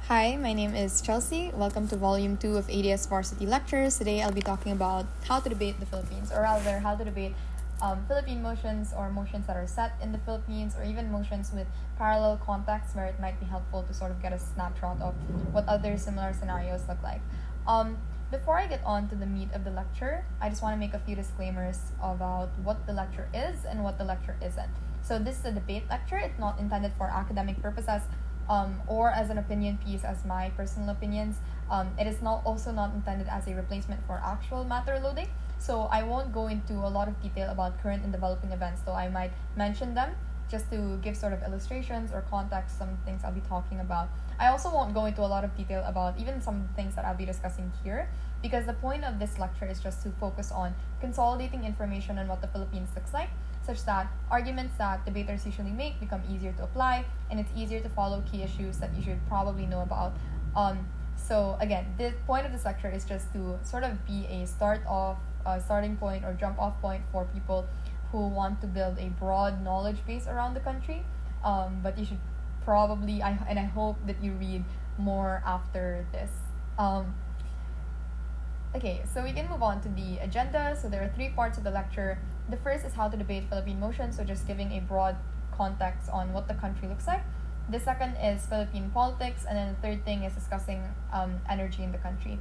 Hi, my name is Chelsea. Welcome to Volume 2 of ADS Varsity Lectures. Today I'll be talking about how to debate the Philippines, or rather, how to debate Philippine motions or motions that are set in the Philippines, or even motions with parallel contexts where it might be helpful to sort of get a snapshot of what other similar scenarios look like. Before I get on to the meat of the lecture, I just want to make a few disclaimers about what the lecture is and what the lecture isn't. So this is a debate lecture. It's not intended for academic purposes or as an opinion piece as my personal opinions. It is also not intended as a replacement for actual matter loading. So I won't go into a lot of detail about current and developing events, though I might mention them just to give sort of illustrations or context, some things I'll be talking about. I also won't go into a lot of detail about even some things that I'll be discussing here, because the point of this lecture is just to focus on consolidating information on what the Philippines looks like, such that arguments that debaters usually make become easier to apply, and it's easier to follow key issues that you should probably know about. So again, the point of this lecture is just to sort of be a starting point or jump off point for people who want to build a broad knowledge base around the country. But you should probably, I hope that you read more after this. Okay, so we can move on to the agenda. So there are 3 parts of the lecture. The first is how to debate Philippine motions, so just giving a broad context on what the country looks like. The second is Philippine politics, and then the third thing is discussing energy in the country.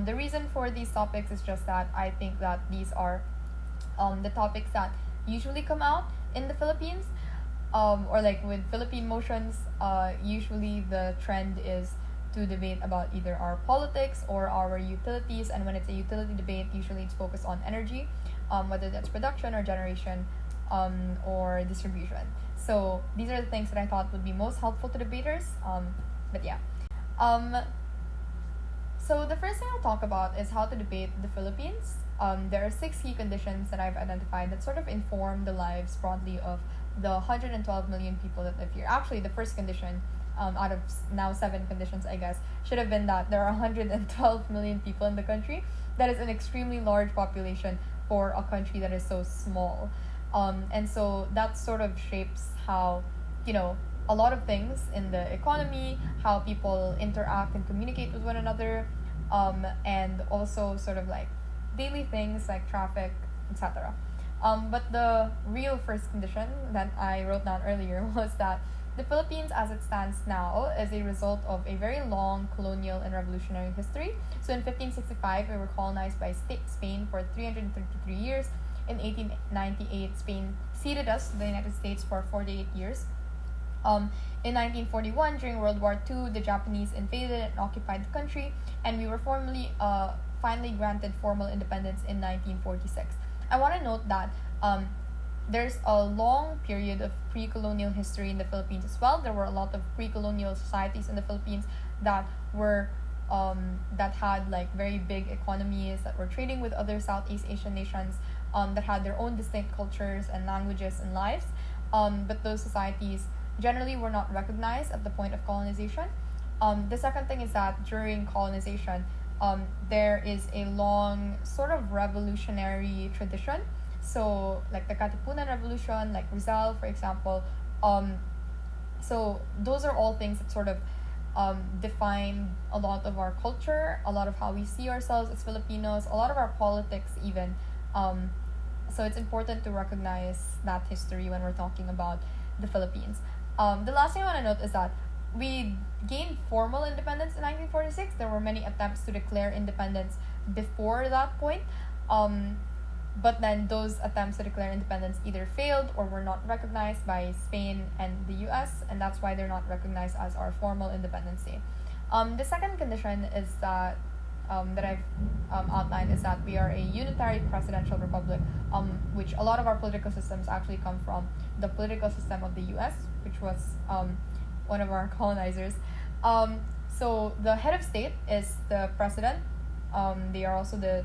The reason for these topics is just that I think that these are the topics that usually come out in the Philippines, or like with Philippine motions, usually the trend is to debate about either our politics or our utilities, and when it's a utility debate, usually it's focused on energy, whether that's production or generation or distribution. So these are the things that I thought would be most helpful to debaters. But yeah. So the first thing I'll talk about is how to debate the Philippines. There are 6 key conditions that I've identified that sort of inform the lives broadly of the 112 million people that live here. Actually, the first condition, out of now 7 conditions, I guess, should have been that there are 112 million people in the country. That is an extremely large population for a country that is so small. And so that sort of shapes how, a lot of things in the economy, how people interact and communicate with one another, and also sort of like daily things like traffic, etc. But the real first condition that I wrote down earlier was that the Philippines, as it stands now, is a result of a very long colonial and revolutionary history. So in 1565, we were colonized by Spain for 333 years. In 1898, Spain ceded us to the United States for 48 years. In 1941, during World War II, the Japanese invaded and occupied the country, and we were finally granted formal independence in 1946. I want to note that there's a long period of pre-colonial history in the Philippines as well. There were a lot of pre-colonial societies in the Philippines that were that had like very big economies, that were trading with other Southeast Asian nations, that had their own distinct cultures and languages and lives. But those societies generally were not recognized at the point of colonization. The second thing is that during colonization, there is a long sort of revolutionary tradition. So like the Katipunan Revolution, like Rizal, for example. So those are all things that sort of define a lot of our culture, a lot of how we see ourselves as Filipinos, a lot of our politics even. So it's important to recognize that history when we're talking about the Philippines. The last thing I want to note is that we gained formal independence in 1946. There were many attempts to declare independence before that point. But then those attempts to declare independence either failed or were not recognized by Spain and the US, and that's why they're not recognized as our formal independence day. The second condition is that I've outlined is that we are a unitary presidential republic, which a lot of our political systems actually come from the political system of the US, which was one of our colonizers. So the head of state is the president. They are also the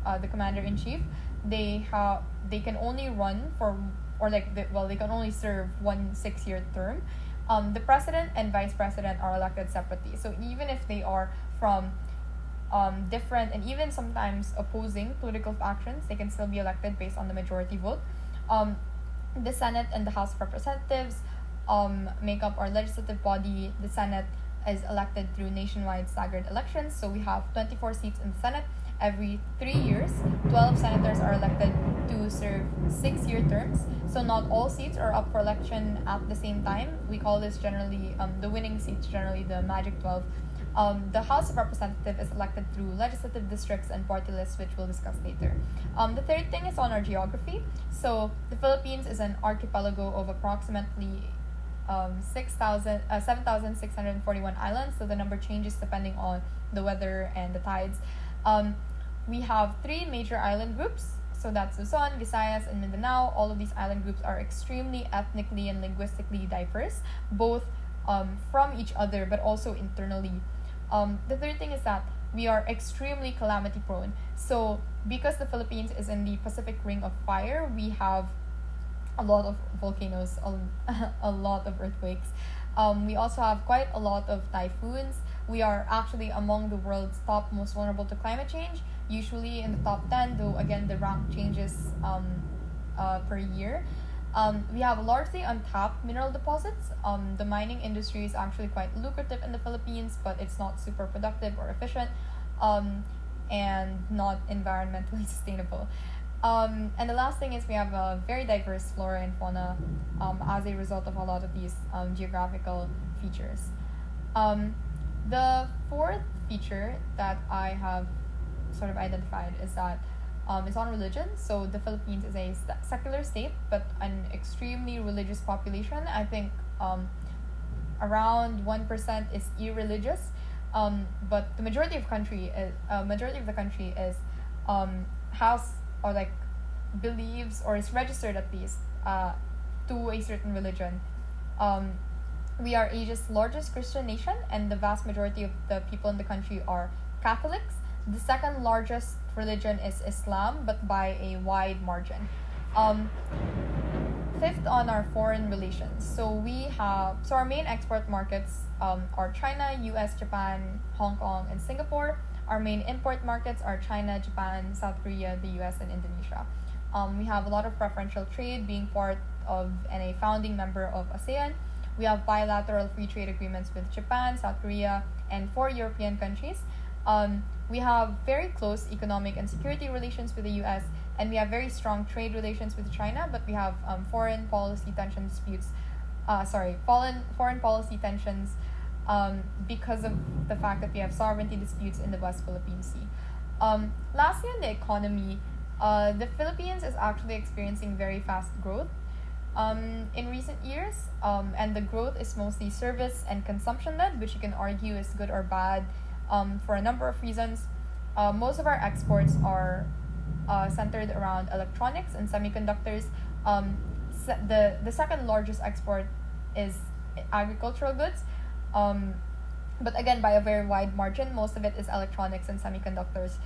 commander-in-chief. They can only run for, they can only serve 1 6-year term. The president and vice president are elected separately. So even if they are from different and even sometimes opposing political factions, they can still be elected based on the majority vote. The Senate and the House of Representatives make up our legislative body. The Senate is elected through nationwide staggered elections. So we have 24 seats in the Senate every 3 years. 12 senators are elected to serve 6-year terms. So not all seats are up for election at the same time. We call this generally the winning seats, generally the Magic 12. The House of Representatives is elected through legislative districts and party lists, which we'll discuss later. The third thing is on our geography. So the Philippines is an archipelago of approximately 7,641 islands. So the number changes depending on the weather and the tides. We have 3 major island groups. So that's Luzon, Visayas, and Mindanao. All of these island groups are extremely ethnically and linguistically diverse, both from each other but also internally. The third thing is that we are extremely calamity prone. So because the Philippines is in the Pacific Ring of Fire, we have a lot of volcanoes, a lot of earthquakes. We also have quite a lot of typhoons. We are actually among the world's top most vulnerable to climate change, usually in the top 10, though again the rank changes per year. We have largely untapped mineral deposits. The mining industry is actually quite lucrative in the Philippines, but it's not super productive or efficient, and not environmentally sustainable. And the last thing is we have a very diverse flora and fauna as a result of a lot of these geographical features. The fourth feature that I have sort of identified is that it's on religion. So the Philippines is a secular state, but an extremely religious population. I think around 1% is irreligious, but the majority of the country is has or like believes or is registered at least to a certain religion. We are Asia's largest Christian nation, and the vast majority of the people in the country are Catholics. The second largest religion is Islam, but by a wide margin. Fifth on our foreign relations. So our main export markets are China, US, Japan, Hong Kong, and Singapore. Our main import markets are China, Japan, South Korea, the US, and Indonesia. We have a lot of preferential trade, being part of and a founding member of ASEAN. We have bilateral free trade agreements with Japan, South Korea, and 4 European countries. We have very close economic and security relations with the US, and we have very strong trade relations with China, but we have foreign policy tensions because of the fact that we have sovereignty disputes in the West Philippine Sea. Lastly, on the economy, the Philippines is actually experiencing very fast growth in recent years, and the growth is mostly service and consumption-led, which you can argue is good or bad for a number of reasons. Most of our exports are centered around electronics and semiconductors. The second largest export is agricultural goods, but again by a very wide margin. Most of it is electronics and semiconductors.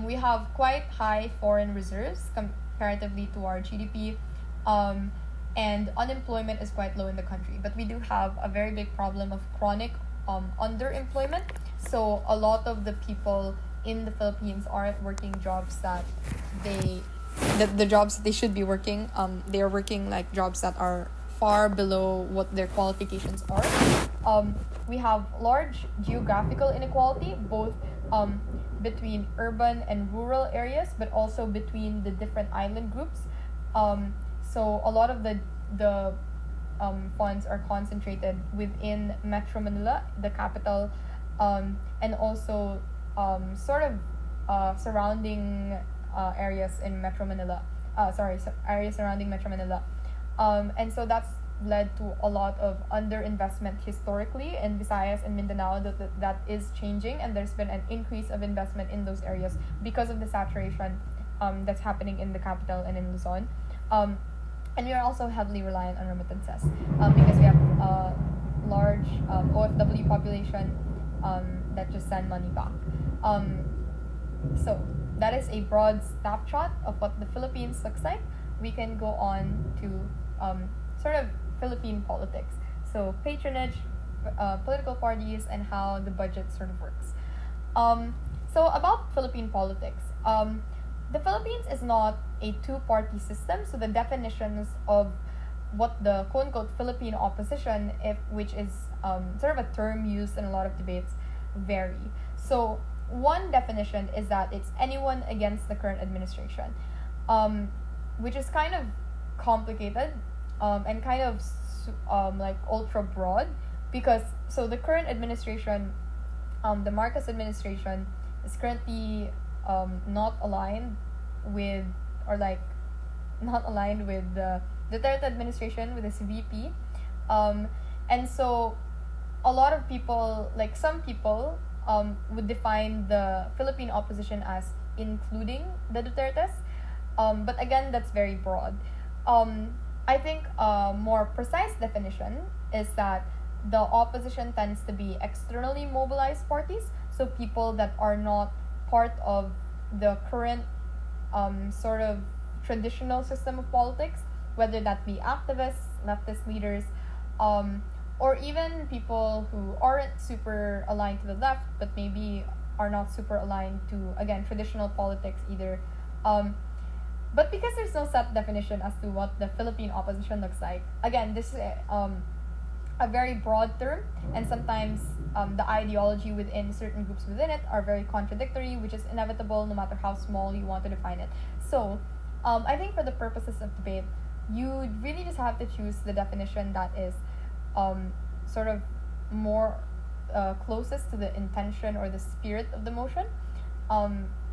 We have quite high foreign reserves comparatively to our GDP, and unemployment is quite low in the country. But we do have a very big problem of chronic underemployment. So a lot of the people in the Philippines aren't working jobs that the jobs that they should be working. They are working like jobs that are far below what their qualifications are. We have large geographical inequality, both between urban and rural areas, but also between the different island groups. So a lot of the funds are concentrated within Metro Manila, the capital, and also surrounding areas in Metro Manila. Areas surrounding Metro Manila. And so that's led to a lot of underinvestment historically in Visayas and Mindanao. That is changing, and there's been an increase of investment in those areas because of the saturation that's happening in the capital and in Luzon. And we are also heavily reliant on remittances because we have a large OFW population that just send money back. So that is a broad snapshot of what the Philippines looks like. We can go on to sort of Philippine politics. So patronage, political parties, and how the budget sort of works. So about Philippine politics. The Philippines is not a two-party system, so the definitions of what the quote-unquote Philippine opposition, which is sort of a term used in a lot of debates, vary. So one definition is that it's anyone against the current administration, which is kind of complicated and kind of like ultra broad, because so the current administration, the Marcos administration, is currently not aligned with, or like not aligned with the Duterte administration, with its VP, and so a lot of people, like some people, would define the Philippine opposition as including the Dutertes, but again, that's very broad. I think a more precise definition is that the opposition tends to be externally mobilized parties, so people that are not part of the current sort of traditional system of politics, whether that be activists, leftist leaders, or even people who aren't super aligned to the left, but maybe are not super aligned to, again, traditional politics either. But because there's no set definition as to what the Philippine opposition looks like, again, this is a very broad term, and sometimes the ideology within certain groups within it are very contradictory, which is inevitable no matter how small you want to define it. So I think for the purposes of debate, you really just have to choose the definition that is sort of more closest to the intention or the spirit of the motion,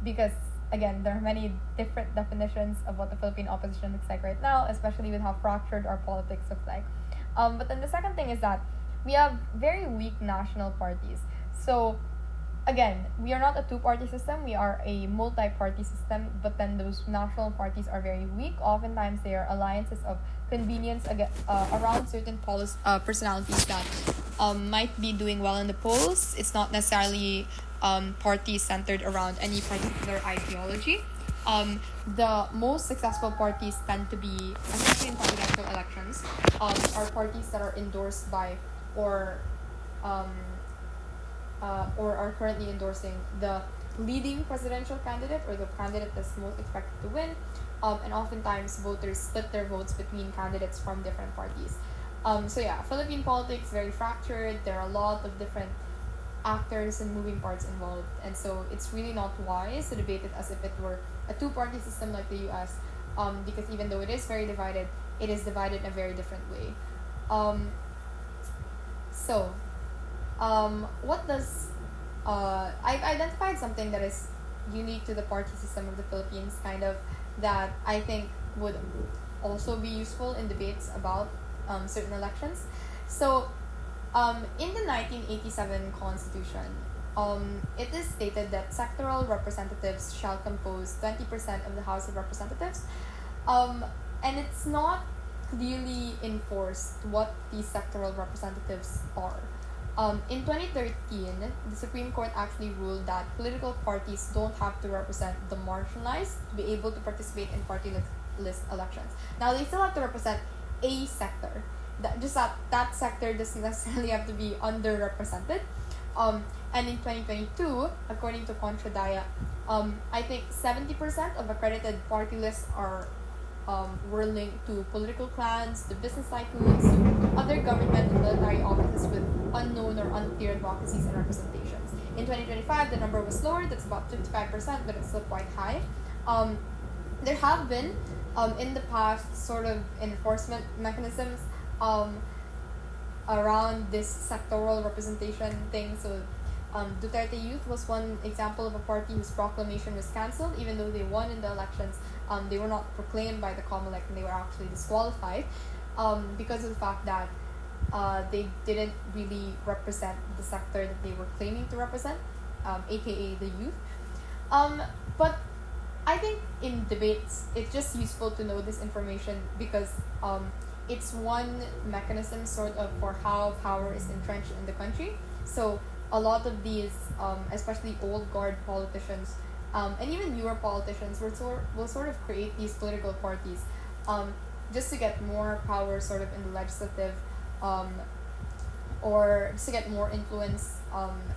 because again, there are many different definitions of what the Philippine opposition looks like right now, especially with how fractured our politics looks like. But then the second thing is that we have very weak national parties. So again, we are not a two-party system, we are a multi-party system, but then those national parties are very weak. Oftentimes they are alliances of convenience around certain personalities that might be doing well in the polls. It's not necessarily parties centered around any particular ideology. The most successful parties tend to be, especially in presidential elections, are parties that are endorsed by or are currently endorsing the leading presidential candidate, or the candidate that's most expected to win. And oftentimes voters split their votes between candidates from different parties. So yeah, Philippine politics very fractured. There are a lot of different actors and moving parts involved, and so it's really not wise to debate it as if it were a two-party system like the US, because even though it is very divided, it is divided in a very different way. What does I've identified something that is unique to the party system of the Philippines, kind of, that I think would also be useful in debates about certain elections. So in the 1987 Constitution, it is stated that sectoral representatives shall compose 20% of the House of Representatives, and it's not clearly enforced what these sectoral representatives are. In 2013, the Supreme Court actually ruled that political parties don't have to represent the marginalized to be able to participate in party list elections. Now, they still have to represent a sector. That sector doesn't necessarily have to be underrepresented. And in 2022, according to Contradaya, I think 70% of accredited party lists were linked to political clans, to business tycoons, to other government and military offices with unknown or unclear advocacies and representations. In 2025, the number was lower, that's about 55%, but it's still quite high. There have been, in the past, sort of enforcement mechanisms around this sectoral representation thing. So Duterte Youth was one example of a party whose proclamation was cancelled, even though they won in the elections. They were not proclaimed by the COMELEC, and they were actually disqualified because of the fact that they didn't really represent the sector that they were claiming to represent, aka the youth. But I think in debates, it's just useful to know this information because it's one mechanism sort of for how power is entrenched in the country. So a lot of these, especially old guard politicians, and even newer politicians will sort of create these political parties just to get more power sort of in the legislative, or just to get more influence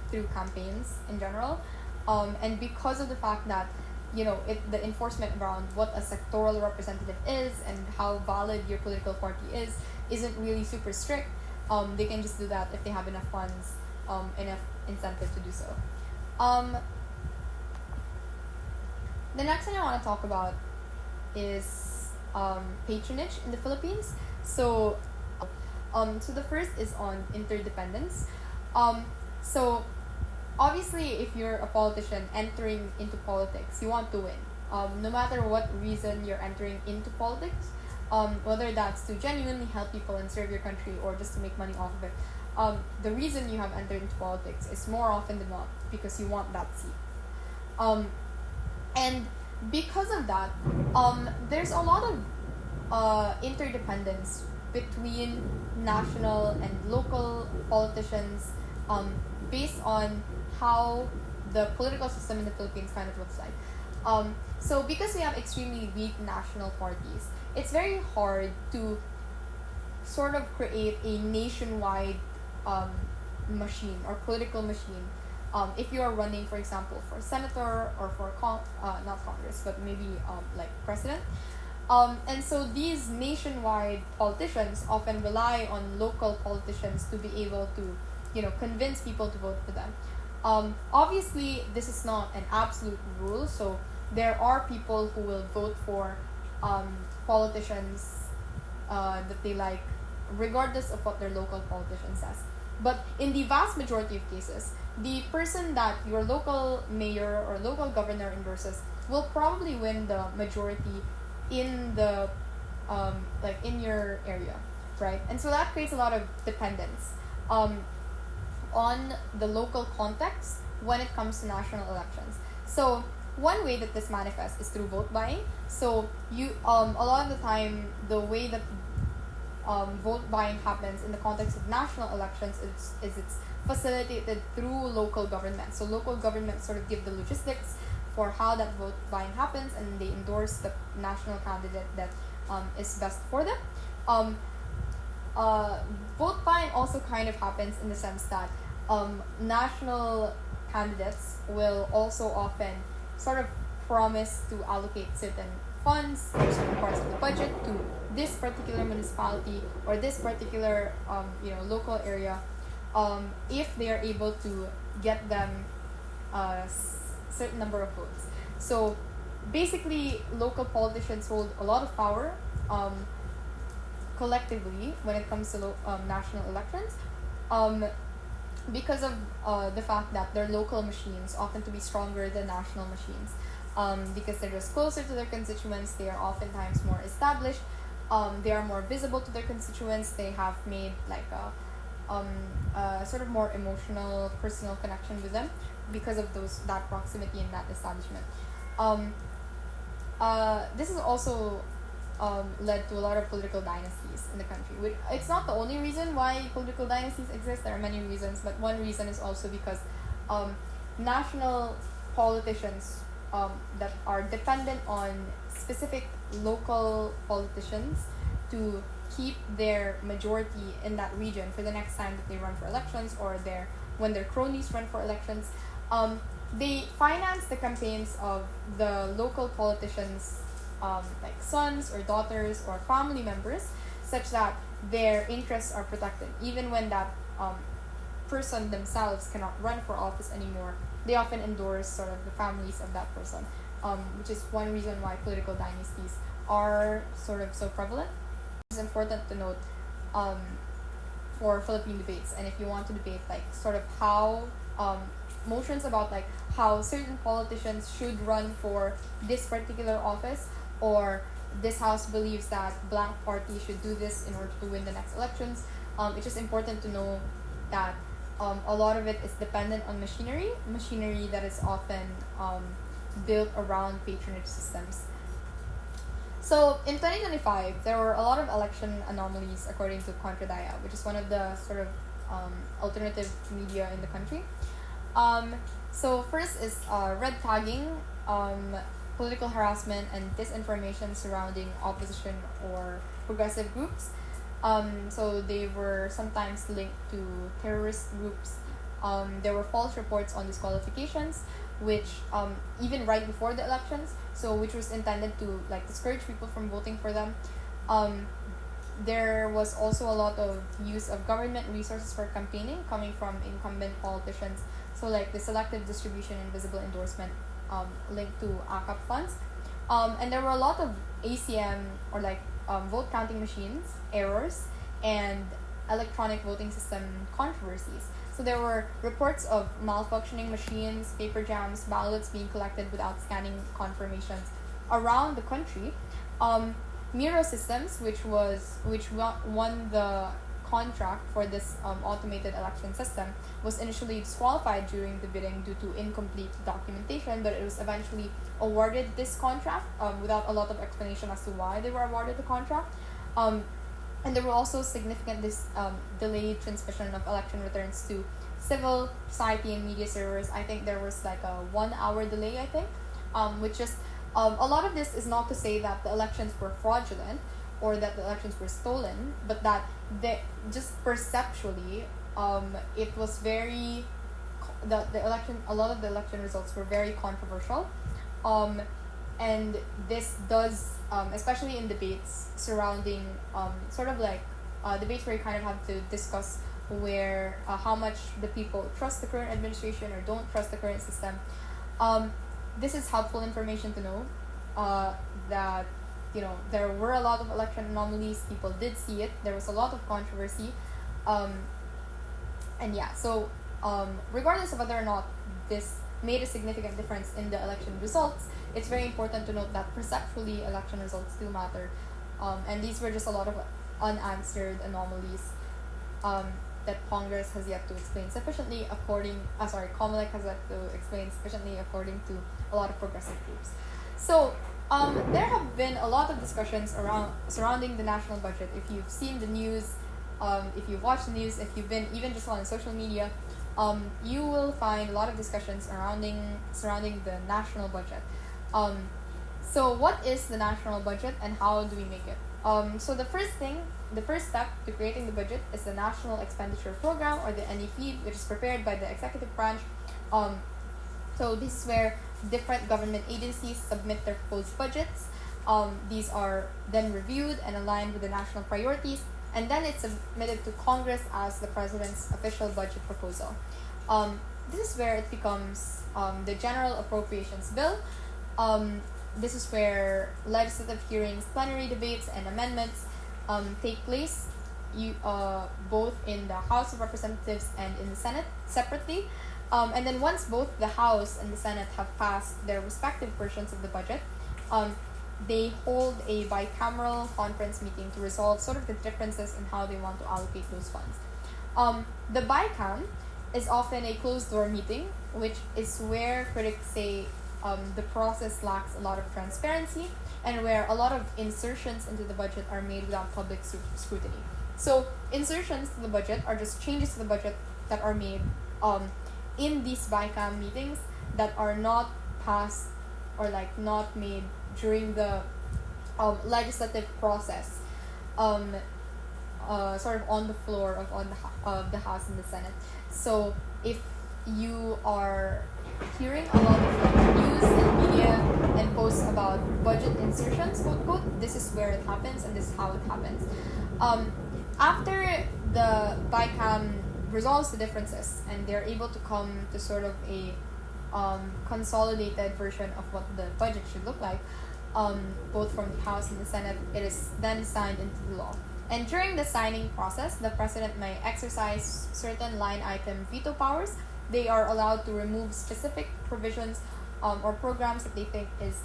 through campaigns in general. And because of the fact that the enforcement around what a sectoral representative is and how valid your political party isn't really super strict. They can just do that if they have enough funds, enough incentive to do so. The next thing I want to talk about is patronage in the Philippines. So the first is on interdependence. So obviously, if you're a politician entering into politics, you want to win. No matter what reason you're entering into politics, whether that's to genuinely help people and serve your country or just to make money off of it, the reason you have entered into politics is more often than not because you want that seat. And because of that, there's a lot of interdependence between national and local politicians based on how the political system in the Philippines kind of looks like. So because we have extremely weak national parties, it's very hard to sort of create a nationwide machine or political machine. If you are running, for example, for senator or for not Congress, but maybe like president. And so these nationwide politicians often rely on local politicians to be able to, convince people to vote for them. Obviously, this is not an absolute rule, so there are people who will vote for politicians that they like, regardless of what their local politician says. But in the vast majority of cases, the person that your local mayor or local governor endorses will probably win the majority in the in your area, right? And so that creates a lot of dependence on the local context when it comes to national elections. So one way that this manifests is through vote buying. So you a lot of the time, the way that vote buying happens in the context of national elections is it's facilitated through local government. So local governments sort of give the logistics for how that vote buying happens, and they endorse the national candidate that is best for them. Vote buying also kind of happens in the sense that national candidates will also often sort of promise to allocate certain funds or certain parts of the budget to this particular municipality or this particular local area if they are able to get them a certain number of votes. So basically, local politicians hold a lot of power collectively when it comes to national elections because of the fact that their local machines often to be stronger than national machines. Because they're just closer to their constituents, they are oftentimes more established, they are more visible to their constituents, they have made like a sort of more emotional, personal connection with them because of that proximity and that establishment. This has also led to a lot of political dynasties in the country. It's not the only reason why political dynasties exist. There are many reasons, but one reason is also because national politicians that are dependent on specific local politicians to keep their majority in that region for the next time that they run for elections, or when their cronies run for elections. They finance the campaigns of the local politicians' like sons or daughters or family members, such that their interests are protected. Even when that person themselves cannot run for office anymore, they often endorse sort of the families of that person, which is one reason why political dynasties are sort of so prevalent. It's important to note for Philippine debates, and if you want to debate like sort of how motions about like how certain politicians should run for this particular office, or this house believes that blank party should do this in order to win the next elections, it's just important to know that a lot of it is dependent on machinery that is often built around patronage systems. So in 2025, there were a lot of election anomalies according to Contradaya, which is one of the sort of alternative media in the country. So first is red tagging, political harassment, and disinformation surrounding opposition or progressive groups. So they were sometimes linked to terrorist groups, There were false reports on disqualifications, which even right before the elections, so which was intended to like discourage people from voting for them. There was also a lot of use of government resources for campaigning coming from incumbent politicians. So like the selective distribution and visible endorsement linked to ACAP funds. And there were a lot of ACM or like vote counting machines errors and electronic voting system controversies. So there were reports of malfunctioning machines, paper jams, ballots being collected without scanning confirmations around the country. Miro Systems, which won the contract for this automated election system, was initially disqualified during the bidding due to incomplete documentation, but it was eventually awarded this contract without a lot of explanation as to why they were awarded the contract. And there were also significant delayed transmission of election returns to civil society and media servers. I think there was like a 1 hour delay, I think, which is a lot of this is not to say that the elections were fraudulent or that the elections were stolen, but that they just perceptually it was very the election a lot of the election results were very controversial, and this does especially in debates surrounding sort of like debates where you kind of have to discuss where how much the people trust the current administration or don't trust the current system. This is helpful information to know that there were a lot of election anomalies. People did see it. There was a lot of controversy, and yeah. So regardless of whether or not this made a significant difference in the election results, it's very important to note that perceptually election results do matter, and these were just a lot of unanswered anomalies that Congress has yet to explain sufficiently COMELEC has yet to explain sufficiently according to a lot of progressive groups. So there have been a lot of discussions surrounding the national budget. If you've seen the news, if you've watched the news, if you've been even just on social media, you will find a lot of discussions surrounding the national budget. So what is the national budget and how do we make it? So the first step to creating the budget is the National Expenditure Program, or the NEP, which is prepared by the executive branch. So this is where different government agencies submit their proposed budgets. These are then reviewed and aligned with the national priorities, and then it's submitted to Congress as the president's official budget proposal. This is where it becomes the General Appropriations Bill. This is where legislative hearings, plenary debates, and amendments take place, both in the House of Representatives and in the Senate separately. And then once both the House and the Senate have passed their respective versions of the budget, they hold a bicameral conference meeting to resolve sort of the differences in how they want to allocate those funds. The BICAM is often a closed-door meeting, which is where critics say the process lacks a lot of transparency and where a lot of insertions into the budget are made without public scrutiny. So insertions to the budget are just changes to the budget that are made in these BICAM meetings that are not passed or like not made during the legislative process, sort of on the floor of the House and the Senate. So if you are hearing a lot of news and media and posts about budget insertions, quote unquote, this is where it happens and this is how it happens. After the BICAM resolves the differences and they're able to come to sort of a consolidated version of what the budget should look like, both from the House and the Senate, it is then signed into the law. And during the signing process, the president may exercise certain line item veto powers. They are allowed to remove specific provisions or programs that they think is,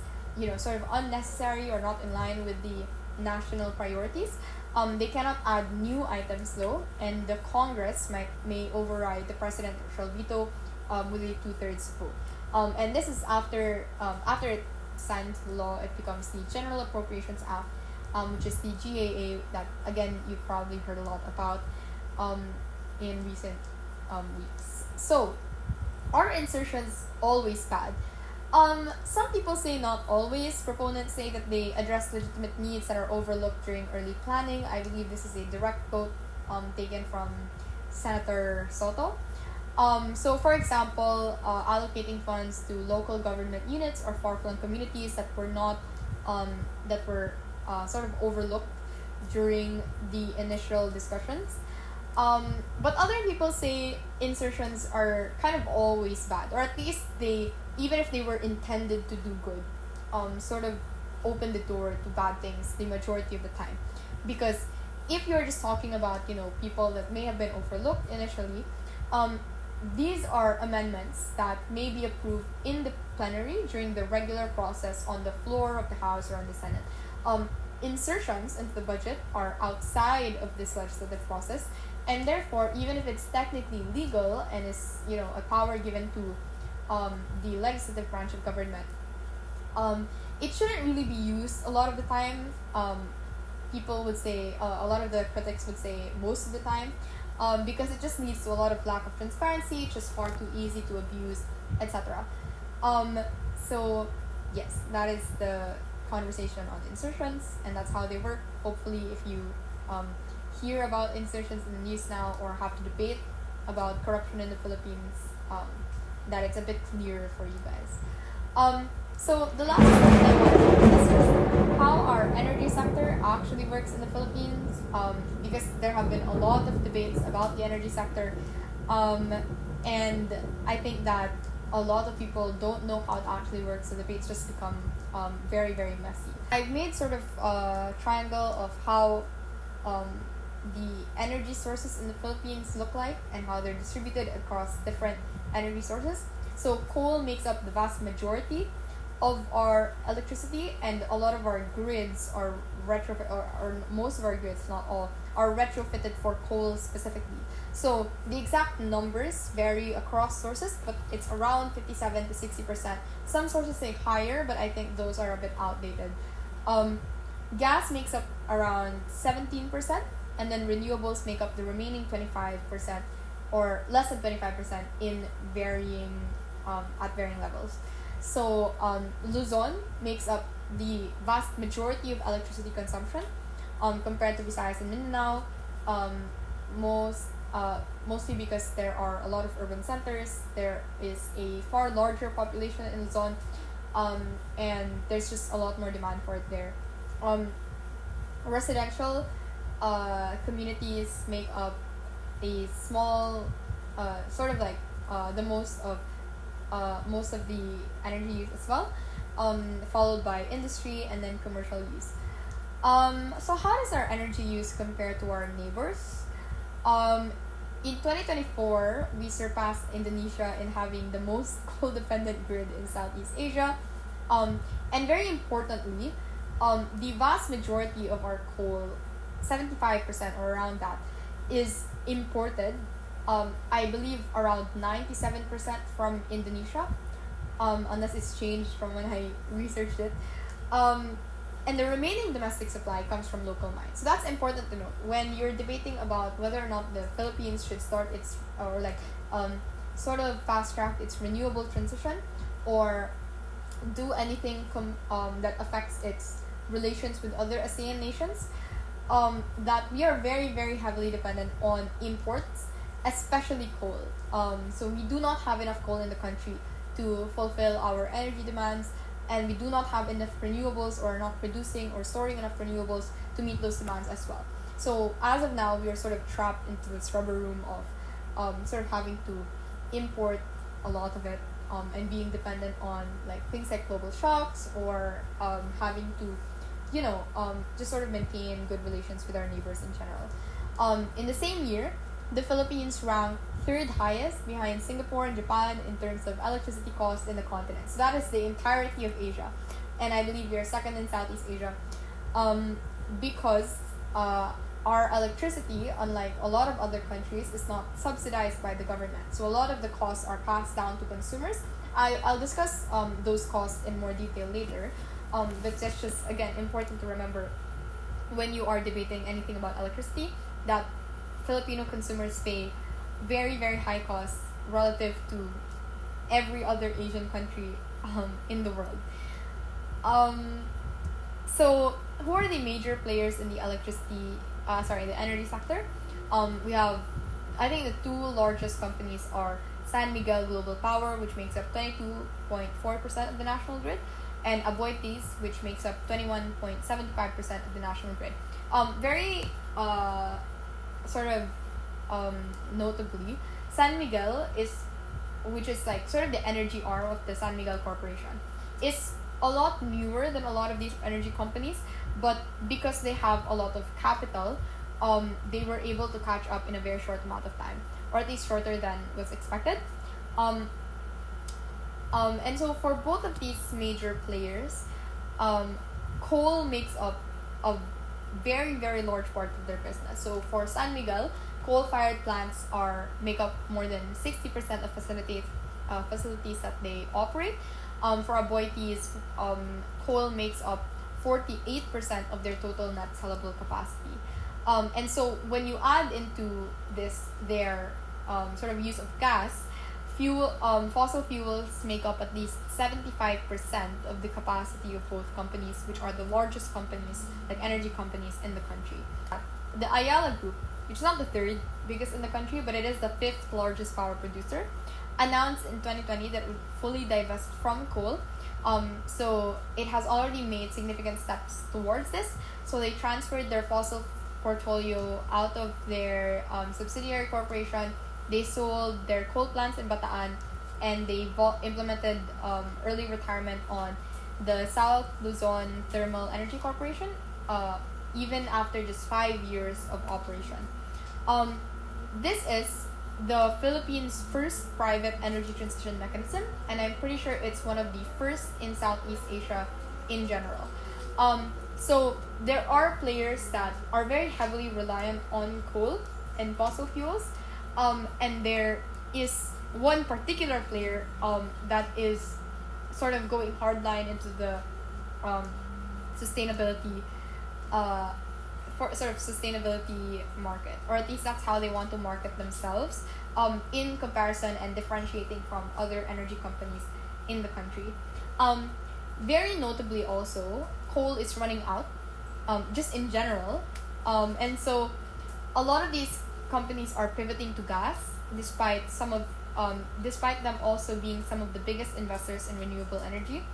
sort of unnecessary or not in line with the national priorities. They cannot add new items though, and the Congress may override the presidential veto with a 2/3 vote. And this is after it's signed into law, it becomes the General Appropriations Act, which is the GAA that again you've probably heard a lot about in recent weeks. So, are insertions always bad? Some people say not always. Proponents say that they address legitimate needs that are overlooked during early planning. I believe this is a direct quote taken from Senator Soto. So, for example, allocating funds to local government units or far-flung communities that were not, that were sort of overlooked during the initial discussions. But other people say insertions are kind of always bad, or at least they, even if they were intended to do good, sort of open the door to bad things the majority of the time. Because if you're just talking about, people that may have been overlooked initially, these are amendments that may be approved in the plenary during the regular process on the floor of the House or on the Senate. Insertions into the budget are outside of this legislative process, and therefore, even if it's technically legal and is, a power given to the legislative branch of government, it shouldn't really be used a lot of the time. People would say, a lot of the critics would say most of the time, because it just leads to a lot of lack of transparency, it's just far too easy to abuse, etc. So, yes, that is the conversation on insertions, and that's how they work. Hopefully, if you hear about insertions in the news now or have to debate about corruption in the Philippines, that it's a bit clearer for you guys. So the last point I want to discuss is how our energy sector actually works in the Philippines, because there have been a lot of debates about the energy sector, and I think that a lot of people don't know how it actually works, so the debates just become very, very messy. I've made sort of a triangle of how the energy sources in the Philippines look like and how they're distributed across different energy sources. So coal makes up the vast majority of our electricity, and a lot of our grids are retrofit, or most of our grids, not all, are retrofitted for coal specifically. So the exact numbers vary across sources, but it's around 57 to 60%. Some sources say higher, but I think those are a bit outdated. Gas makes up around 17%, and then renewables make up the remaining 25%, or less than 25% in varying at varying levels. So Luzon makes up the vast majority of electricity consumption, compared to Visayas and Mindanao, mostly because there are a lot of urban centers. There is a far larger population in Luzon, and there's just a lot more demand for it there. Residential communities make up a small, sort of like the most of the energy use as well, followed by industry and then commercial use. So how does our energy use compare to our neighbors? In 2024, we surpassed Indonesia in having the most coal-dependent grid in Southeast Asia. And very importantly, the vast majority of our coal, 75% or around that, is imported. I believe around 97% from Indonesia, unless it's changed from when I researched it. And the remaining domestic supply comes from local mines. So that's important to note when you're debating about whether or not the Philippines should start its, or like sort of fast track its renewable transition, or do anything that affects its relations with other ASEAN nations. That we are very, very heavily dependent on imports, especially coal. So we do not have enough coal in the country to fulfill our energy demands, and we do not have enough renewables, or are not producing or storing enough renewables to meet those demands as well. So as of now, we are sort of trapped into this rubber room of sort of having to import a lot of it, and being dependent on like things like global shocks, or having to just sort of maintain good relations with our neighbors in general. In the same year, the Philippines ranked third highest behind Singapore and Japan in terms of electricity cost in the continent. So that is the entirety of Asia. And I believe we are second in Southeast Asia, because our electricity, unlike a lot of other countries, is not subsidized by the government. So a lot of the costs are passed down to consumers. I'll discuss those costs in more detail later. But that's just, again, important to remember when you are debating anything about electricity, that Filipino consumers pay very, very high costs relative to every other Asian country in the world. So who are the major players in the the energy sector? We have, I think the two largest companies are San Miguel Global Power, which makes up 22.4% of the national grid, and Aboitiz, which makes up 21.75% of the national grid. Very sort of notably, San Miguel which is like sort of the energy arm of the San Miguel Corporation, is a lot newer than a lot of these energy companies, but because they have a lot of capital, they were able to catch up in a very short amount of time, or at least shorter than was expected. And so for both of these major players, coal makes up a very, very large part of their business. So for San Miguel, coal-fired plants make up more than 60% of facilities that they operate. For Aboitiz, coal makes up 48% of their total net sellable capacity. And so when you add into this their sort of use of gas, fossil fuels make up at least 75% of the capacity of both companies, which are the largest companies, like energy companies in the country. The Ayala Group, which is not the third biggest in the country, but it is the fifth largest power producer, announced in 2020 that it would fully divest from coal. So it has already made significant steps towards this. So they transferred their fossil portfolio out of their subsidiary corporation. They sold their coal plants in Bataan, and they implemented early retirement on the South Luzon Thermal Energy Corporation, even after just 5 years of operation. This is the Philippines' first private energy transition mechanism, and I'm pretty sure it's one of the first in Southeast Asia in general. So there are players that are very heavily reliant on coal and fossil fuels, and there is one particular player that is sort of going hardline into the sustainability sustainability market, or at least that's how they want to market themselves, in comparison and differentiating from other energy companies in the country. Very notably also, coal is running out, just in general, and so a lot of these companies are pivoting to gas, despite them also being some of the biggest investors in renewable energy,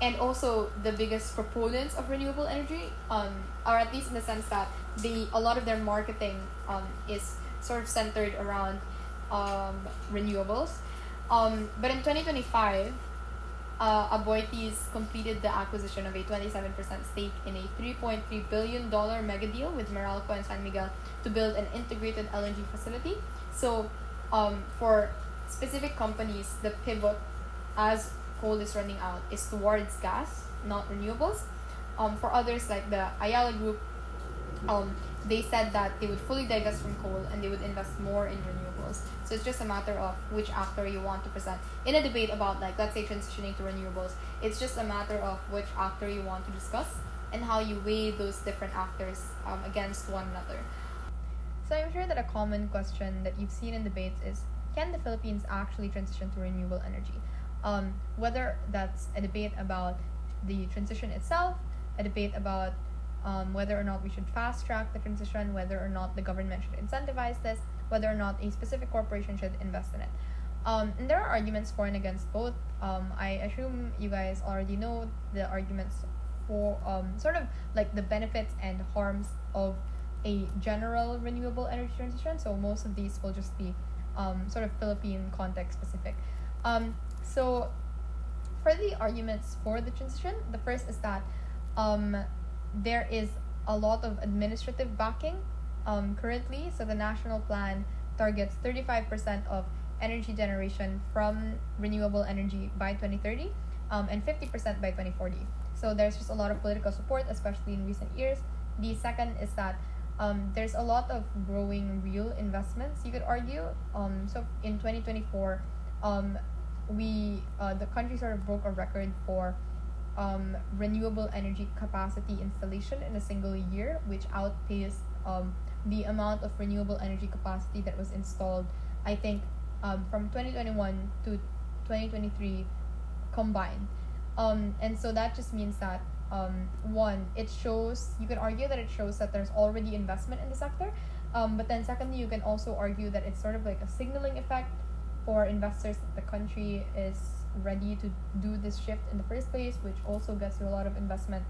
and also the biggest proponents of renewable energy, or at least in the sense that a lot of their marketing is sort of centered around renewables. But in 2025, Aboitiz completed the acquisition of a 27% stake in a $3.3 billion mega deal with Meralco and San Miguel to build an integrated LNG facility. So for specific companies, the pivot as coal is running out is towards gas, not renewables. For others, like the Ayala Group, they said that they would fully divest from coal and they would invest more in renewables. So it's just a matter of which actor you want to present. In a debate about, like, let's say transitioning to renewables, it's just a matter of which actor you want to discuss and how you weigh those different actors against one another. So I'm sure that a common question that you've seen in debates is, can the Philippines actually transition to renewable energy? Whether that's a debate about the transition itself, a debate about whether or not we should fast track the transition, whether or not the government should incentivize this, whether or not a specific corporation should invest in it. And there are arguments for and against both. I assume you guys already know the arguments for sort of like the benefits and harms of a general renewable energy transition. So most of these will just be sort of Philippine context specific. So for the arguments for the transition, the first is that there is a lot of administrative backing currently. So the national plan targets 35% of energy generation from renewable energy by 2030 and 50% by 2040. So there's just a lot of political support, especially in recent years. The second is that there's a lot of growing real investments, you could argue. So in 2024, the country sort of broke a record for renewable energy capacity installation in a single year, which outpaced the amount of renewable energy capacity that was installed, I think, from 2021 to 2023 combined. And so that just means that one, you can argue that it shows that there's already investment in the sector, but then secondly, you can also argue that it's sort of like a signaling effect for investors that the country is ready to do this shift in the first place, which also gets you a lot of investment.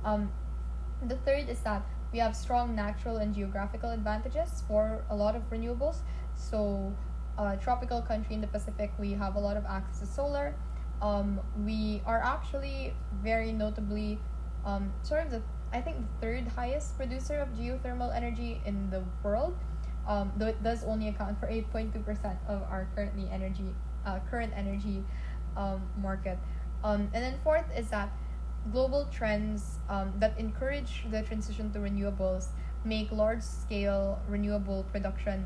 The third is that we have strong natural and geographical advantages for a lot of renewables. So, tropical country in the Pacific, we have a lot of access to solar. We are actually very notably sort of the I think the third highest producer of geothermal energy in the world, though it does only account for 8.2% of our current energy market. And then fourth is that global trends that encourage the transition to renewables make large-scale renewable production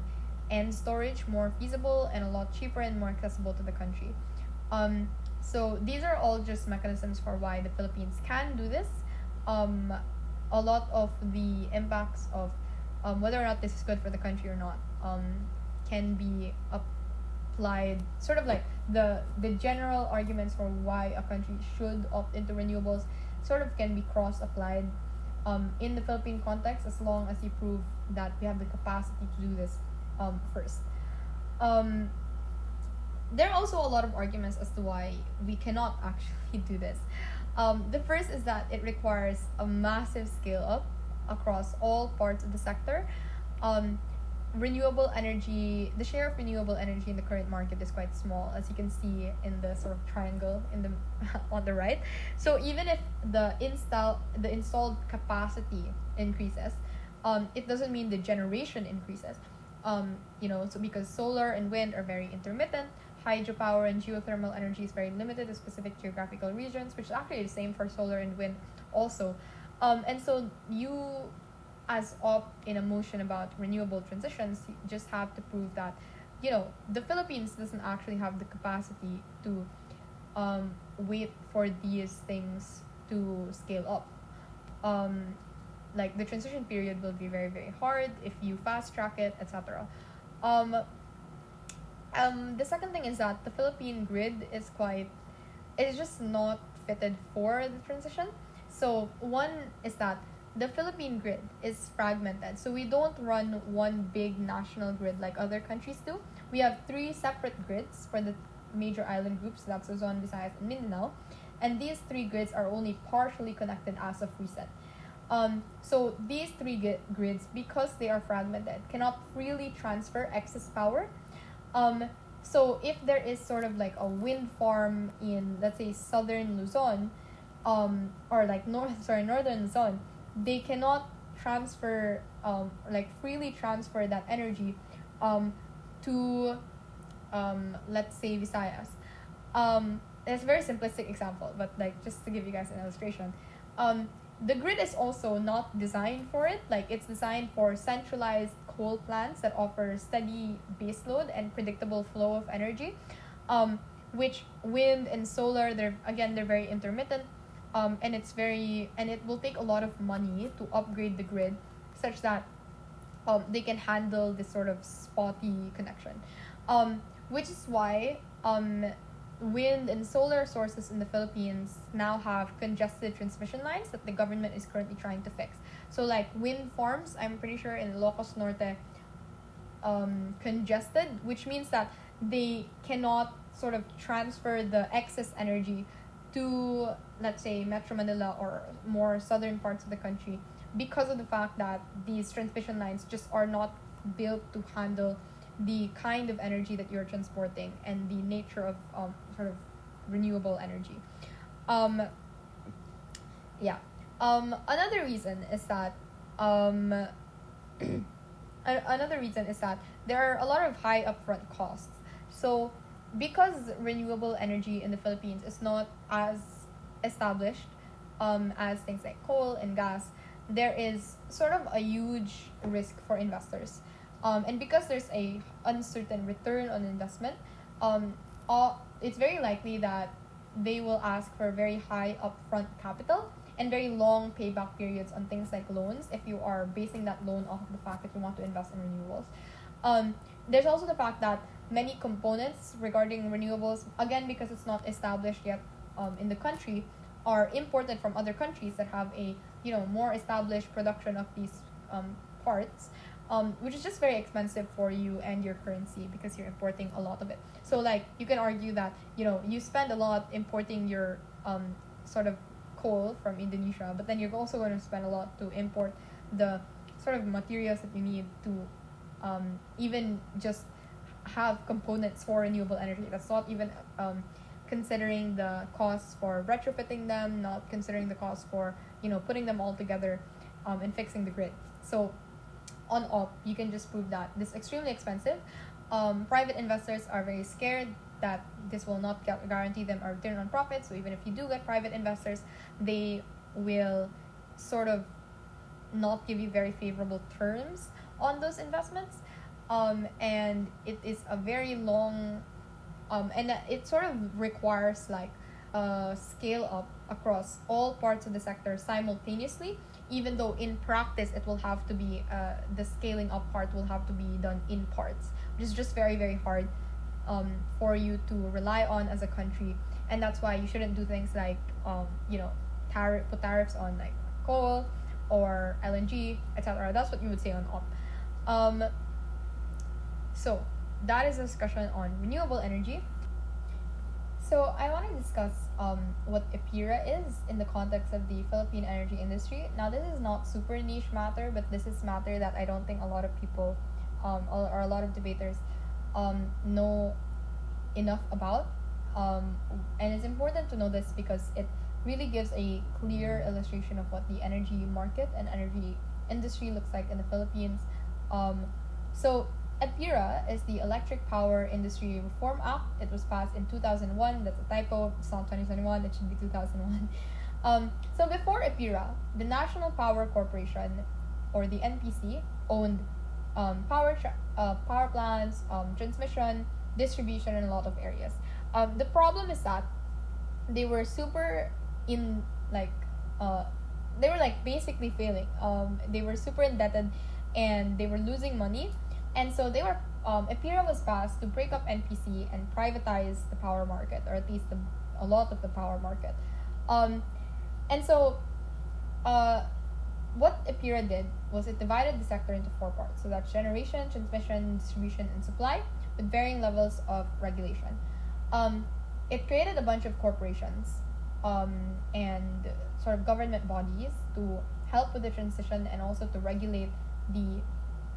and storage more feasible and a lot cheaper and more accessible to the country. So these are all just mechanisms for why the Philippines can do this. A lot of the impacts of whether or not this is good for the country or not can be applied, sort of like the general arguments for why a country should opt into renewables sort of can be cross-applied in the Philippine context, as long as you prove that we have the capacity to do this first. There are also a lot of arguments as to why we cannot actually do this. The first is that it requires a massive scale up across all parts of the sector. Renewable energy, the share of renewable energy in the current market is quite small, as you can see in the sort of triangle in the on the right. So even if the installed capacity increases, it doesn't mean the generation increases. So because solar and wind are very intermittent, hydropower and geothermal energy is very limited to specific geographical regions, which is actually the same for solar and wind also. And so you, as in a motion about renewable transitions, you just have to prove that, the Philippines doesn't actually have the capacity to wait for these things to scale up. Like the transition period will be very, very hard if you fast track it, etc. The second thing is that the Philippine grid is just not fitted for the transition. So one is that the Philippine grid is fragmented. So we don't run one big national grid like other countries do. We have 3 separate grids for the major island groups, that's Luzon, Visayas, and Mindanao. And these 3 grids are only partially connected as of recent. So these 3 grids, because they are fragmented, cannot freely transfer excess power. So if there is sort of like a wind farm in, let's say, southern Luzon, or like northern Luzon, they cannot transfer, freely transfer that energy, to, let's say, Visayas. It's a very simplistic example, but like just to give you guys an illustration, the grid is also not designed for it. Like it's designed for centralized coal plants that offer steady baseload and predictable flow of energy, which wind and solar, they're very intermittent, and it will take a lot of money to upgrade the grid such that they can handle this sort of spotty connection, which is why wind and solar sources in the Philippines now have congested transmission lines that the government is currently trying to fix. So like wind farms, I'm pretty sure in Ilocos Norte, congested, which means that they cannot sort of transfer the excess energy to, let's say, Metro Manila or more southern parts of the country, because of the fact that these transmission lines just are not built to handle the kind of energy that you're transporting and the nature of sort of renewable energy. Another reason is that there are a lot of high upfront costs. So because renewable energy in the Philippines is not as established as things like coal and gas, there is sort of a huge risk for investors. And because there's a uncertain return on investment, it's very likely that they will ask for very high upfront capital and very long payback periods on things like loans, if you are basing that loan off of the fact that you want to invest in renewables. There's also the fact that many components regarding renewables, again because it's not established yet in the country, are imported from other countries that have a more established production of these parts. which is just very expensive for you and your currency because you're importing a lot of it. So like you can argue that you spend a lot importing your sort of coal from Indonesia, but then you're also going to spend a lot to import the sort of materials that you need to even just have components for renewable energy. That's not even considering the costs for retrofitting them, not considering the cost for putting them all together and fixing the grid. So on op, you can just prove that this is extremely expensive. Private investors are very scared that this will not guarantee them a return on profit. So even if you do get private investors, they will sort of not give you very favorable terms on those investments. And it is a very long, and it sort of requires like scale up across all parts of the sector simultaneously, even though in practice it will have to be the scaling up part will have to be done in parts, which is just very, very hard for you to rely on as a country. And that's why you shouldn't do things like put tariffs on like coal or LNG, etc. That's what you would say on op. So that is a discussion on renewable energy. So I want to discuss what EPIRA is in the context of the Philippine energy industry. Now this is not super niche matter, but this is matter that I don't think a lot of people or a lot of debaters know enough about. And it's important to know this because it really gives a clear illustration of what the energy market and energy industry looks like in the Philippines. So EPIRA is the Electric Power Industry Reform Act. It was passed in 2001. That's a typo. It's not 2021. It should be 2001. So before EPIRA, the National Power Corporation, or the NPC, owned power plants, transmission, distribution in a lot of areas. The problem is that they were super they were basically failing. They were super indebted and they were losing money. And so they were EPIRA was passed to break up NPC and privatize the power market, or at least a lot of the power market. And so what EPIRA did was it divided the sector into 4 parts. So that's generation, transmission, distribution, and supply, with varying levels of regulation. It created a bunch of corporations and sort of government bodies to help with the transition and also to regulate the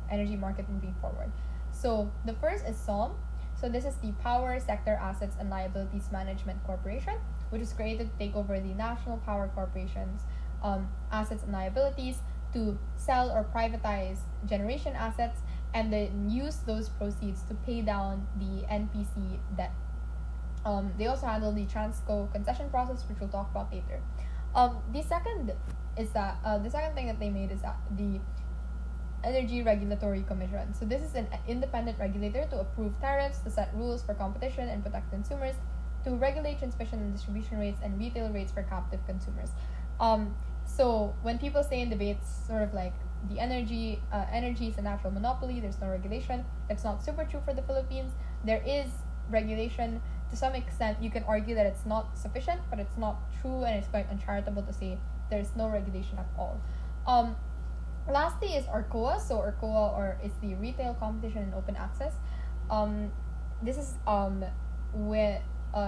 energy market moving forward. So the first is SOM. So this is the Power Sector Assets and Liabilities Management Corporation, which is created to take over the National Power Corporation's assets and liabilities to sell or privatize generation assets and then use those proceeds to pay down the NPC debt. They also handle the Transco concession process, which we'll talk about later. The second thing that they made is that the Energy Regulatory Commission. So this is an independent regulator to approve tariffs, to set rules for competition and protect consumers, to regulate transmission and distribution rates and retail rates for captive consumers. So when people say in debates sort of like the energy is a natural monopoly, there's no regulation, that's not super true for the Philippines. There is regulation to some extent. You can argue that it's not sufficient, but it's not true, and it's quite uncharitable to say there's no regulation at all. Lastly is ARCOA. So ARCOA is the Retail Competition and Open Access. This is with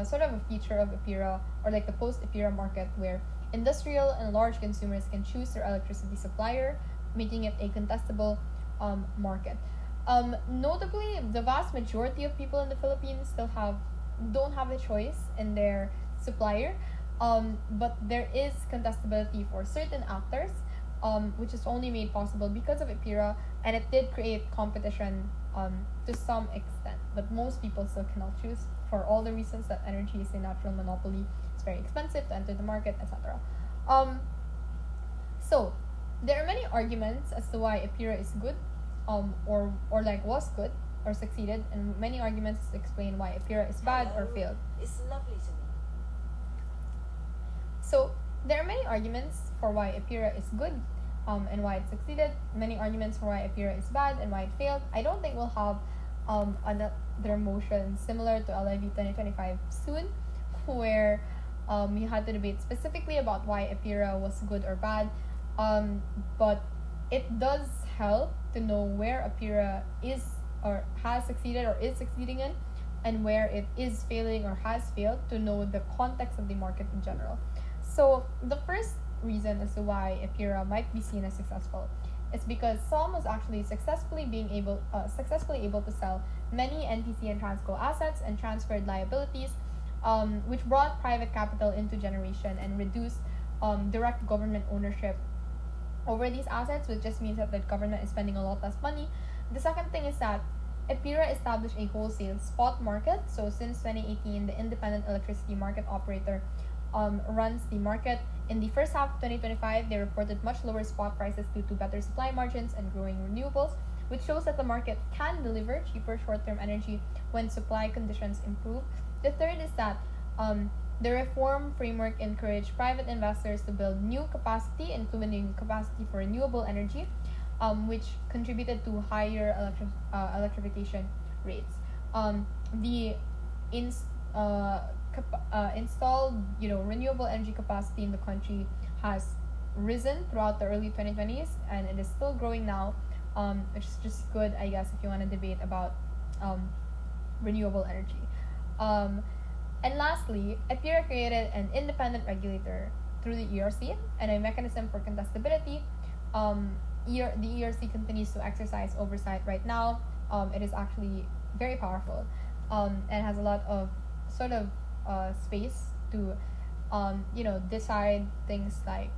sort of a feature of EPIRA, or like the post-EPIRA market, where industrial and large consumers can choose their electricity supplier, making it a contestable market. Notably, the vast majority of people in the Philippines don't have a choice in their supplier, but there is contestability for certain actors, which is only made possible because of EPIRA, and it did create competition to some extent, but most people still cannot choose for all the reasons that energy is a natural monopoly. It's very expensive to enter the market, etc. So there are many arguments as to why EPIRA is good, or like was good or succeeded, and many arguments explain why EPIRA is bad or failed. It's lovely to me. So there are many arguments for why EPIRA is good and why it succeeded, many arguments for why EPIRA is bad and why it failed. I don't think we'll have another motion similar to LIV 2025 soon, where we had to debate specifically about why EPIRA was good or bad, but it does help to know where APIRA is or has succeeded or is succeeding in, and where it is failing or has failed, to know the context of the market in general. So the first reason as to why APIRA might be seen as successful is because SOM was actually successfully able to sell many NTC and Transco assets and transferred liabilities, which brought private capital into generation and reduced direct government ownership over these assets, which just means that the government is spending a lot less money. The second thing is that APIRA established a wholesale spot market. So since 2018, the independent electricity market operator runs the market. In the first half of 2025, they reported much lower spot prices due to better supply margins and growing renewables, which shows that the market can deliver cheaper short-term energy when supply conditions improve. The third is that the reform framework encouraged private investors to build new capacity, including capacity for renewable energy, which contributed to higher electrification rates. The installed renewable energy capacity in the country has risen throughout the early 2020s, and it is still growing now, which is just good, I guess, if you want to debate about renewable energy. And lastly, APIRA created an independent regulator through the ERC and a mechanism for contestability. The ERC continues to exercise oversight right now. It is actually very powerful and has a lot of sort of space to decide things like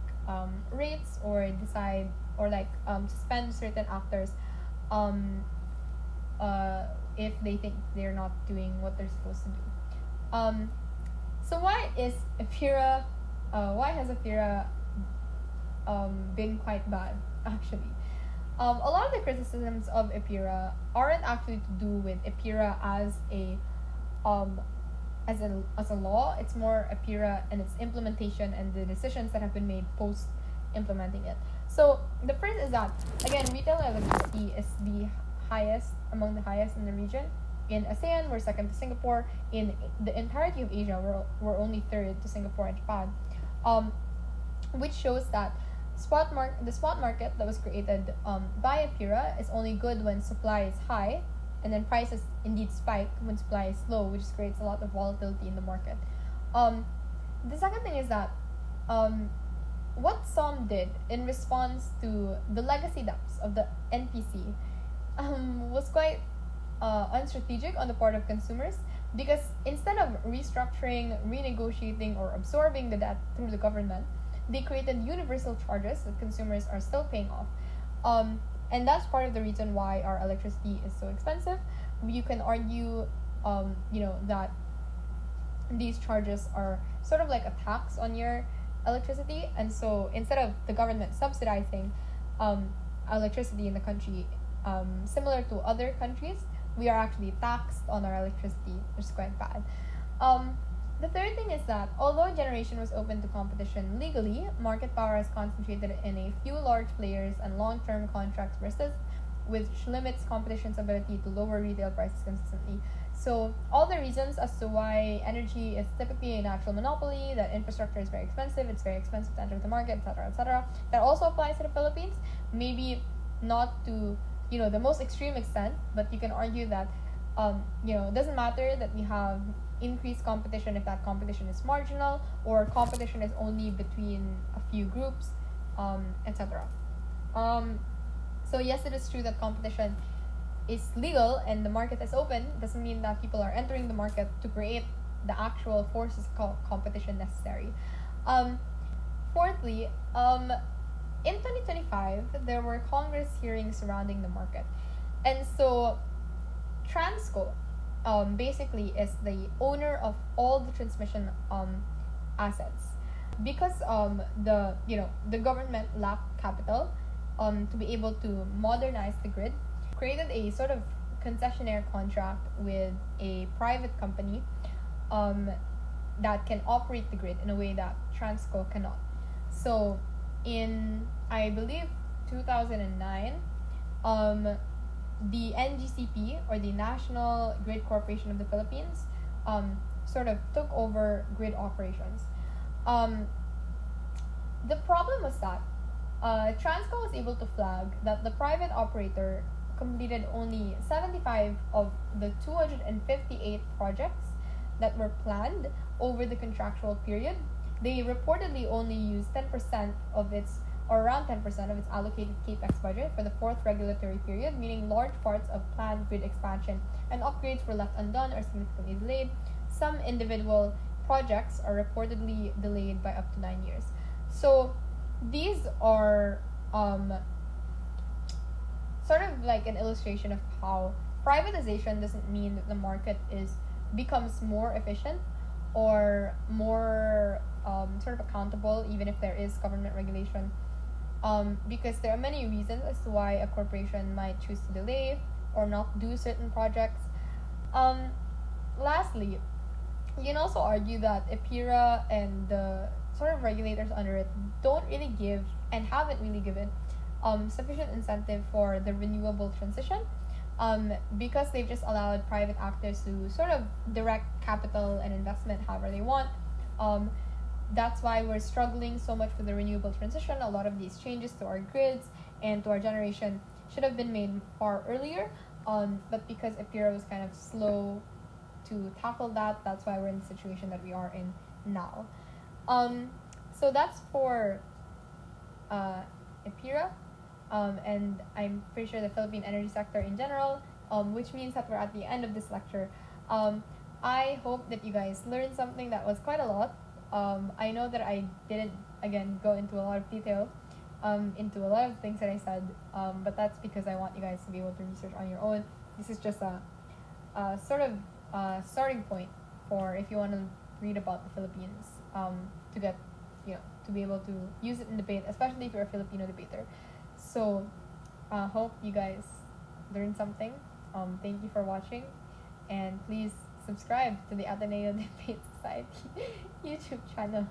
rates, or decide or suspend certain actors if they think they're not doing what they're supposed to do. So why has APIRA been quite bad, actually? A lot of the criticisms of APIRA aren't actually to do with APIRA as a law. It's more APIRA and its implementation and the decisions that have been made post implementing it. So the first is that, again, retail electricity is among the highest in the region. In ASEAN, we're second to Singapore. In the entirety of Asia, we're only third to Singapore and Japan, which shows that the spot market that was created by APIRA is only good when supply is high, and then prices indeed spike when supply is low, which creates a lot of volatility in the market. The second thing is that what SOM did in response to the legacy debts of the NPC was quite unstrategic on the part of consumers, because instead of restructuring, renegotiating, or absorbing the debt through the government, they created universal charges that consumers are still paying off. And that's part of the reason why our electricity is so expensive. You can argue, that these charges are sort of like a tax on your electricity, and so instead of the government subsidizing electricity in the country, similar to other countries, we are actually taxed on our electricity, which is quite bad. The third thing is that although generation was open to competition legally, market power is concentrated in a few large players and long-term contracts persist, which limits competition's ability to lower retail prices consistently. So all the reasons as to why energy is typically a natural monopoly, that infrastructure is very expensive, it's very expensive to enter the market, etc., that also applies to the Philippines. Maybe not to the most extreme extent, but you can argue that it doesn't matter that we have increased competition if that competition is marginal, or competition is only between a few groups, etc. So yes, it is true that competition is legal and the market is open. Doesn't mean that people are entering the market to create the actual forces of competition necessary. Fourthly, in 2025, there were Congress hearings surrounding the market, and so Transco basically is the owner of all the transmission assets, because the government lacked capital to be able to modernize the grid, created a sort of concessionaire contract with a private company that can operate the grid in a way that Transco cannot. So in, I believe, 2009, the NGCP, or the National Grid Corporation of the Philippines, sort of took over grid operations. The problem was that Transco was able to flag that the private operator completed only 75 of the 258 projects that were planned over the contractual period. They reportedly only used 10% of its, or around 10% of its allocated capex budget for the fourth regulatory period, meaning large parts of planned grid expansion and upgrades were left undone or significantly delayed. Some individual projects are reportedly delayed by up to 9 years. So these are sort of like an illustration of how privatization doesn't mean that the market becomes more efficient or more sort of accountable, even if there is government regulation, because there are many reasons as to why a corporation might choose to delay or not do certain projects. Lastly, you can also argue that EPIRA and the sort of regulators under it don't really give and haven't really given sufficient incentive for the renewable transition, because they've just allowed private actors to sort of direct capital and investment however they want. That's why we're struggling so much with the renewable transition. A lot of these changes to our grids and to our generation should have been made far earlier, but because EPIRA was kind of slow to tackle that, that's why we're in the situation that we are in now. So that's for EPIRA, and I'm pretty sure the Philippine energy sector in general, which means that we're at the end of this lecture. I hope that you guys learned something. That was quite a lot. I know that I didn't, again, go into a lot of detail into a lot of things that I said, but that's because I want you guys to be able to research on your own. This is just a sort of starting point for if you want to read about the Philippines, to get, to be able to use it in debate, especially if you're a Filipino debater. So, hope you guys learned something. Thank you for watching, and please subscribe to the Ateneo Debate Society YouTube channel.